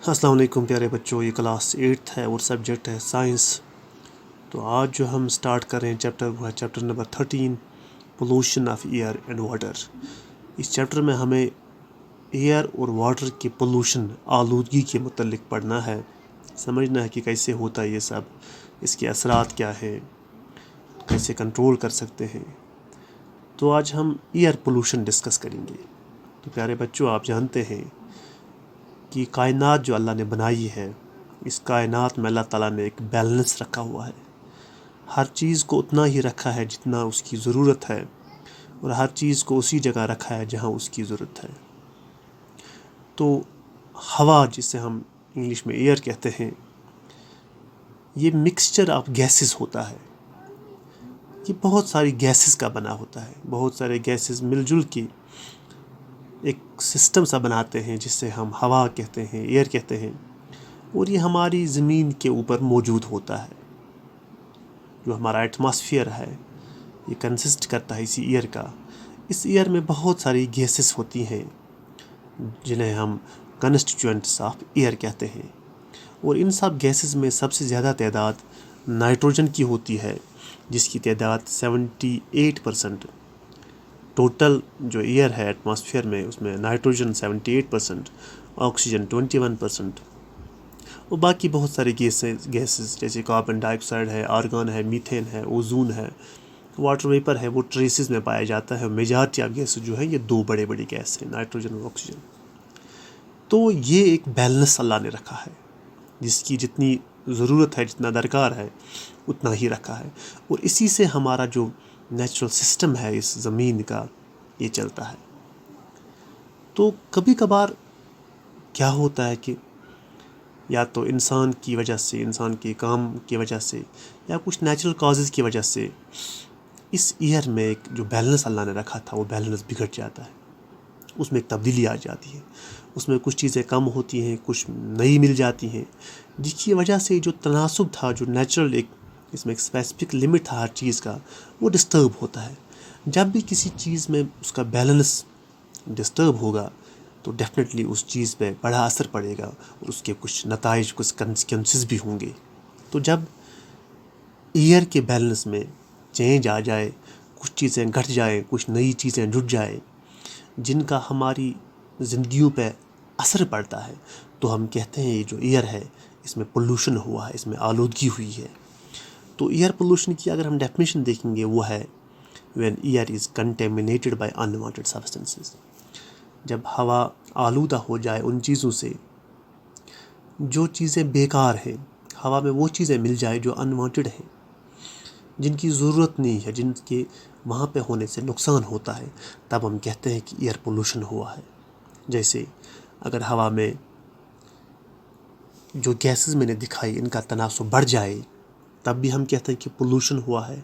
السلام علیکم پیارے بچوں، یہ کلاس 8 ہے اور سبجیکٹ ہے سائنس۔ تو آج جو ہم سٹارٹ کر رہے ہیں چیپٹر، وہ ہے chapter number 13، pollution of air and water. اس چیپٹر میں ہمیں ایئر اور واٹر کے پولوشن، آلودگی کے متعلق پڑھنا ہے، سمجھنا ہے کہ کیسے ہوتا ہے یہ سب، اس کے اثرات کیا ہیں، کیسے کنٹرول کر سکتے ہیں۔ تو آج ہم ایئر پولوشن ڈسکس کریں گے۔ تو پیارے بچوں، آپ جانتے ہیں کہ کائنات جو اللہ نے بنائی ہے، اس کائنات میں اللہ تعالیٰ نے ایک بیلنس رکھا ہوا ہے۔ ہر چیز کو اتنا ہی رکھا ہے جتنا اس کی ضرورت ہے، اور ہر چیز کو اسی جگہ رکھا ہے جہاں اس کی ضرورت ہے۔ تو ہوا، جسے ہم انگلش میں ایئر کہتے ہیں، یہ مکسچر آف گیسز ہوتا ہے۔ یہ بہت ساری گیسز کا بنا ہوتا ہے، بہت سارے گیسز مل جل کے ایک سسٹم سا بناتے ہیں جسے ہم ہوا کہتے ہیں، ایئر کہتے ہیں، اور یہ ہماری زمین کے اوپر موجود ہوتا ہے۔ جو ہمارا ایٹماسفیئر ہے، یہ کنسسٹ کرتا ہے اسی ایئر کا۔ اس ایئر میں بہت ساری گیسز ہوتی ہیں جنہیں ہم کنسٹیچوئنٹس آف ایئر کہتے ہیں، اور ان سب گیسز میں سب سے زیادہ تعداد نائٹروجن کی ہوتی ہے، جس کی تعداد 78%۔ ٹوٹل جو ایئر ہے ایٹماسفیئر میں، اس میں نائٹروجن 78%، آکسیجن 21%، اور باقی بہت سارے گیسز جیسے کاربن ڈائی آکسائڈ ہے، آرگان ہے، میتھین ہے، اوزون ہے، واٹر ویپر ہے، وہ ٹریسز میں پایا جاتا ہے۔ میجارٹی آف گیسز جو ہیں، یہ دو بڑے گیس ہیں، نائٹروجن اور آکسیجن۔ تو یہ ایک بیلنس اللہ نے رکھا ہے، جس کی جتنی ضرورت ہے، جتنا درکار ہے، اتنا ہی رکھا ہے، اور اسی سے ہمارا جو نیچرل سسٹم ہے اس زمین کا، یہ چلتا ہے۔ تو کبھی کبھار کیا ہوتا ہے کہ یا تو انسان کی وجہ سے، انسان کے کام کی وجہ سے، یا کچھ نیچرل کازز کی وجہ سے اس ایئر میں ایک جو بیلنس اللہ نے رکھا تھا، وہ بیلنس بگڑ جاتا ہے، اس میں ایک تبدیلی آ جاتی ہے، اس میں کچھ چیزیں کم ہوتی ہیں، کچھ نئی مل جاتی ہیں، جس کی وجہ سے جو تناسب تھا، جو نیچرل اس میں ایک اسپیسیفک لمٹ تھا ہر چیز کا، وہ ڈسٹرب ہوتا ہے۔ جب بھی کسی چیز میں اس کا بیلنس ڈسٹرب ہوگا تو ڈیفینیٹلی اس چیز پہ بڑا اثر پڑے گا، اور اس کے کچھ نتائج، کچھ کنسیکوینسز بھی ہوں گے۔ تو جب ایئر کے بیلنس میں چینج آ جائے، کچھ چیزیں گھٹ جائیں، کچھ نئی چیزیں جڑ جائیں، جن کا ہماری زندگیوں پہ اثر پڑتا ہے، تو ہم کہتے ہیں یہ جو ایئر ہے، اس میں پولوشن ہوا ہے، اس میں آلودگی ہوئی ہے۔ تو ایئر پولوشن کی اگر ہم ڈیفینیشن دیکھیں گے، وہ ہے when air is contaminated by unwanted substances۔ جب ہوا آلودہ ہو جائے ان چیزوں سے جو چیزیں بیکار ہیں، ہوا میں وہ چیزیں مل جائے جو انوانٹڈ ہیں، جن کی ضرورت نہیں ہے، جن کے وہاں پہ ہونے سے نقصان ہوتا ہے، تب ہم کہتے ہیں کہ ایئر پولوشن ہوا ہے۔ جیسے اگر ہوا میں جو گیسز میں نے دکھائی، ان کا تناسب بڑھ جائے، تب بھی ہم کہتے ہیں کہ پولوشن ہوا ہے۔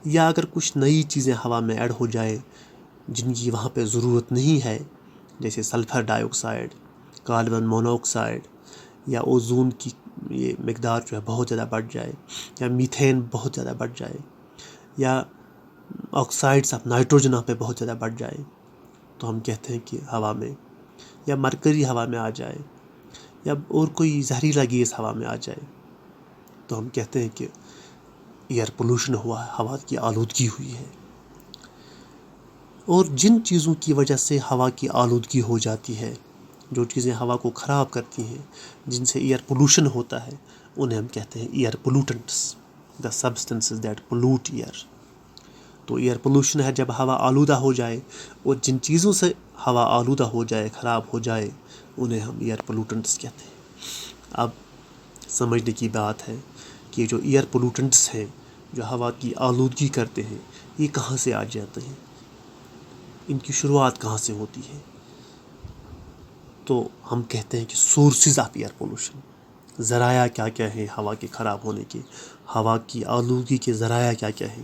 یا اگر کچھ نئی چیزیں ہوا میں ایڈ ہو جائیں جن کی وہاں پہ ضرورت نہیں ہے، جیسے سلفر ڈائی آکسائڈ، کاربن مونوآکسائڈ، یا اوزون کی یہ مقدار جو ہے بہت زیادہ بڑھ جائے، یا میتھین بہت زیادہ بڑھ جائے، یا آکسائڈس آف نائٹروجن وہاں پہ بہت زیادہ بڑھ جائے، تو ہم کہتے ہیں کہ ہوا میں، یا مرکری ہوا میں آ جائے، یا اور کوئی زہریلا گیس ہوا میں آ جائے، تو ہم کہتے ہیں کہ ایئر پولوشن ہوا ہے، ہوا کی آلودگی ہوئی ہے۔ اور جن چیزوں کی وجہ سے ہوا کی آلودگی ہو جاتی ہے، جو چیزیں ہوا کو خراب کرتی ہیں، جن سے ایئر پولوشن ہوتا ہے، انہیں ہم کہتے ہیں air pollutants, the substances that pollute air. تو ایئر پولوشن ہے جب ہوا آلودہ ہو جائے، اور جن چیزوں سے ہوا آلودہ ہو جائے، خراب ہو جائے، انہیں ہم ایئر پولوٹنٹس کہتے ہیں۔ اب سمجھنے کی بات ہے کہ جو ایئر پولوٹنٹس ہیں، جو ہوا کی آلودگی کرتے ہیں، یہ کہاں سے آ جاتے ہیں، ان کی شروعات کہاں سے ہوتی ہے۔ تو ہم کہتے ہیں کہ سورسز آف ایئر پولوشن، ذرائع کیا کیا ہیں ہوا کے خراب ہونے کے، ہوا کی آلودگی کے ذرائع کیا کیا ہیں۔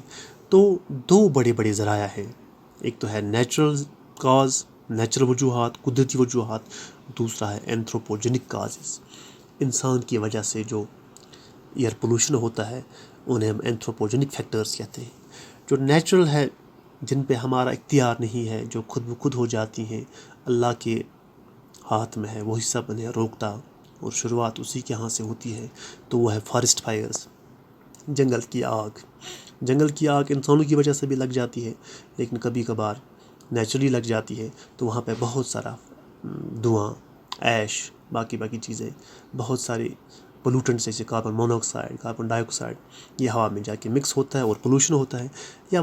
تو دو بڑے ذرائع ہیں، ایک تو ہے نیچرل کاز، نیچرل وجوہات، قدرتی وجوہات، دوسرا ہے اینتھروپوجنک کازز، انسان کی وجہ سے جو ایئر پولوشن ہوتا ہے، انہیں ہم اینتھروپوجنک فیکٹرز کہتے ہیں۔ جو نیچرل ہے، جن پہ ہمارا اختیار نہیں ہے، جو خود بخود ہو جاتی ہیں، اللہ کے ہاتھ میں ہے، وہی سب انہیں روکتا اور شروعات اسی کے یہاں سے ہوتی ہے، تو وہ ہے فارسٹ فائرز، جنگل کی آگ۔ جنگل کی آگ انسانوں کی وجہ سے بھی لگ جاتی ہے، لیکن کبھی کبھار نیچرلی لگ جاتی ہے، تو وہاں پہ بہت سارا دھواں، ایش، باقی چیزیں، بہت سارے پولوٹنٹس جیسے کاربن مونوکسائڈ، کاربن ڈائی آکسائڈ، یہ ہوا میں جا کے مکس ہوتا ہے اور پولوشن ہوتا ہے۔ یا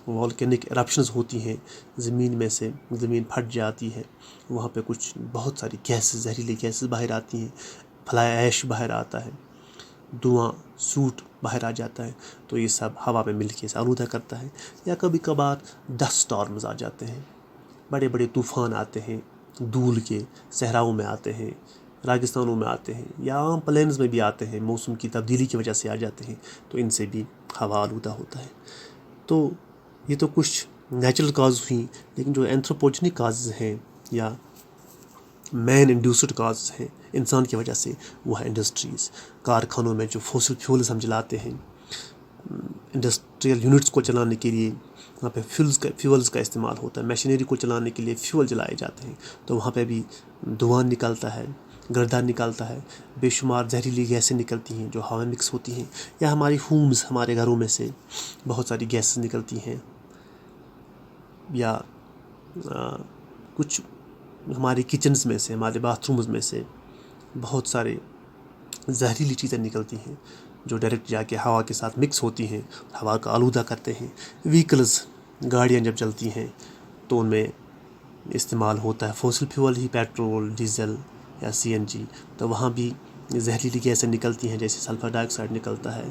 والکینک ایرپشنز ہوتی ہیں، زمین میں سے زمین پھٹ جاتی ہے، وہاں پہ کچھ بہت ساری گیسز، زہریلی گیسز باہر آتی ہیں، فلائی ایش باہر آتا ہے، دھواں سوٹ باہر آ جاتا ہے، تو یہ سب ہوا میں مل کے آلودہ کرتا ہے۔ یا کبھی کبھار ڈسٹ سٹارمز آ جاتے ہیں، بڑے بڑے طوفان آتے ہیں، دھول کے صحراؤں میں آتے ہیں، راگستانوں میں آتے ہیں، یا عام پلینز میں بھی آتے ہیں، موسم کی تبدیلی کی وجہ سے آ جاتے ہیں، تو ان سے بھی ہوا آلودہ ہوتا ہے۔ تو یہ تو کچھ نیچرل کاز ہوئیں، لیکن جو اینتھروپوجنک کازز ہیں یا مین انڈیوسڈ کازز ہیں انسان کی وجہ سے، وہ ہے انڈسٹریز، کارخانوں میں جو فوسل فیولز ہم جلاتے ہیں، انڈسٹریل یونٹس کو چلانے کے لیے وہاں پہ فیولز کا استعمال ہوتا ہے، مشینری کو چلانے کے لیے فیول جلائے جاتے ہیں، تو وہاں پہ بھی دھواں نکلتا ہے، گردہ نکلتا ہے، بے شمار زہریلی گیسیں نکلتی ہیں جو ہوا میں مکس ہوتی ہیں۔ یا ہمارے گھروں میں سے بہت ساری گیسز نکلتی ہیں، یا کچھ ہمارے کچنز میں سے، ہمارے باتھ رومز میں سے بہت سارے زہریلی چیزیں نکلتی ہیں جو ڈائریکٹ جا کے ہوا کے ساتھ مکس ہوتی ہیں، ہوا کا آلودہ کرتے ہیں۔ وہیکلز، گاڑیاں جب چلتی ہیں تو ان میں استعمال ہوتا ہے فوسل فیول ہی، پیٹرول، ڈیزل یا CNG، تو وہاں بھی زہریلی گیسیں نکلتی ہیں، جیسے سلفر ڈائی آکسائڈ نکلتا ہے،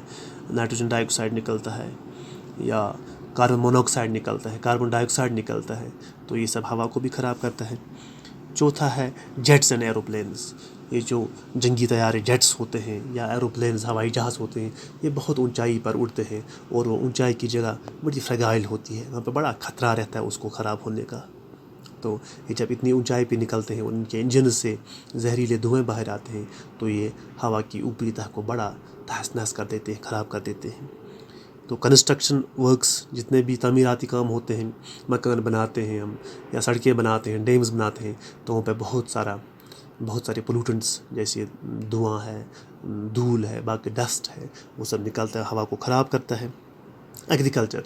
نائٹروجن ڈائی آکسائڈ نکلتا ہے، یا کاربن مونوکسائڈ نکلتا ہے، کاربن ڈائی آکسائڈ نکلتا ہے، تو یہ سب ہوا کو بھی خراب کرتا ہے۔ چوتھا ہے جیٹس اینڈ ایروپلینز، یہ جو جنگی طیارے جیٹس ہوتے ہیں یا ایروپلینز، ہوائی جہاز ہوتے ہیں، یہ بہت اونچائی پر اڑتے ہیں، اور وہ اونچائی کی جگہ بڑی فریگائل ہوتی ہے، وہاں پہ بڑا خطرہ رہتا ہے اس کو خراب ہونے کا۔ تو یہ جب اتنی اونچائی پہ نکلتے ہیں، ان کے انجن سے زہریلے دھوئیں باہر آتے ہیں، تو یہ ہوا کی اوپری تہہ کو بڑا تہس نہس کر دیتے ہیں، خراب کر دیتے ہیں۔ تو کنسٹرکشن ورکس، جتنے بھی تعمیراتی کام ہوتے ہیں، مکان بناتے ہیں ہم، یا سڑکیں بناتے ہیں، ڈیمز بناتے ہیں، تو وہاں پہ بہت سارے پولوٹنٹس جیسے دھواں ہے، دھول ہے، باقی ڈسٹ ہے، وہ سب نکلتا ہے، ہوا کو خراب کرتا ہے۔ ایگریکلچر،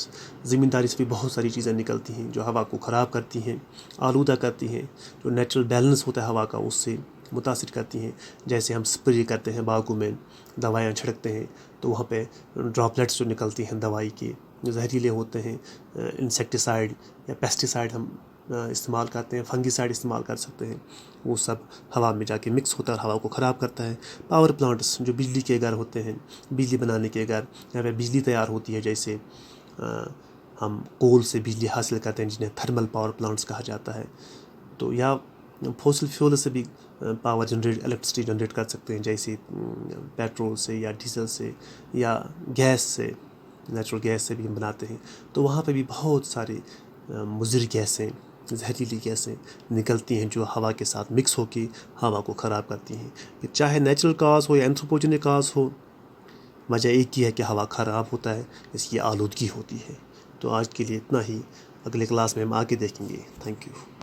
زمینداری سے بھی بہت ساری چیزیں نکلتی ہیں جو ہوا کو خراب کرتی ہیں، آلودہ کرتی ہیں، جو نیچرل بیلنس ہوتا ہے ہوا کا اس سے متاثر کرتی ہیں۔ جیسے ہم اسپرے کرتے ہیں باغوں میں، دوائیاں چھڑکتے ہیں، تو وہاں پہ ڈراپلیٹس جو نکلتی ہیں دوائی کے، جو زہریلے ہوتے ہیں، انسیکٹیسائڈ یا پیسٹیسائڈ ہم استعمال کرتے ہیں، فنگی سائڈ استعمال کر سکتے ہیں، وہ سب ہوا میں جا کے مکس ہوتا ہے اور ہوا کو خراب کرتا ہے۔ پاور پلانٹس، جو بجلی کے گھر ہوتے ہیں، بجلی بنانے کے گھر، یہاں پہ بجلی تیار ہوتی ہے، جیسے ہم کول سے بجلی حاصل کرتے ہیں جنہیں تھرمل پاور پلانٹس کہا جاتا ہے، تو یا فوسل فیول سے بھی الیکٹرسٹی جنریٹ کر سکتے ہیں، جیسے پیٹرول سے یا ڈیزل سے یا گیس سے، نیچرل گیس سے بھی ہم بناتے ہیں، تو وہاں پہ بھی بہت سارے مضر گیسیں، زہریلی گیسیں نکلتی ہیں جو ہوا کے ساتھ مکس ہو کے ہوا کو خراب کرتی ہیں۔ پھر چاہے نیچرل کاز ہو یا اینتھروپوجنک کاز ہو، وجہ ایک ہی ہے کہ ہوا خراب ہوتا ہے، اس کی آلودگی ہوتی ہے۔ تو آج کے لیے اتنا ہی، اگلے کلاس میں ہم آگے دیکھیں گے۔ Thank you.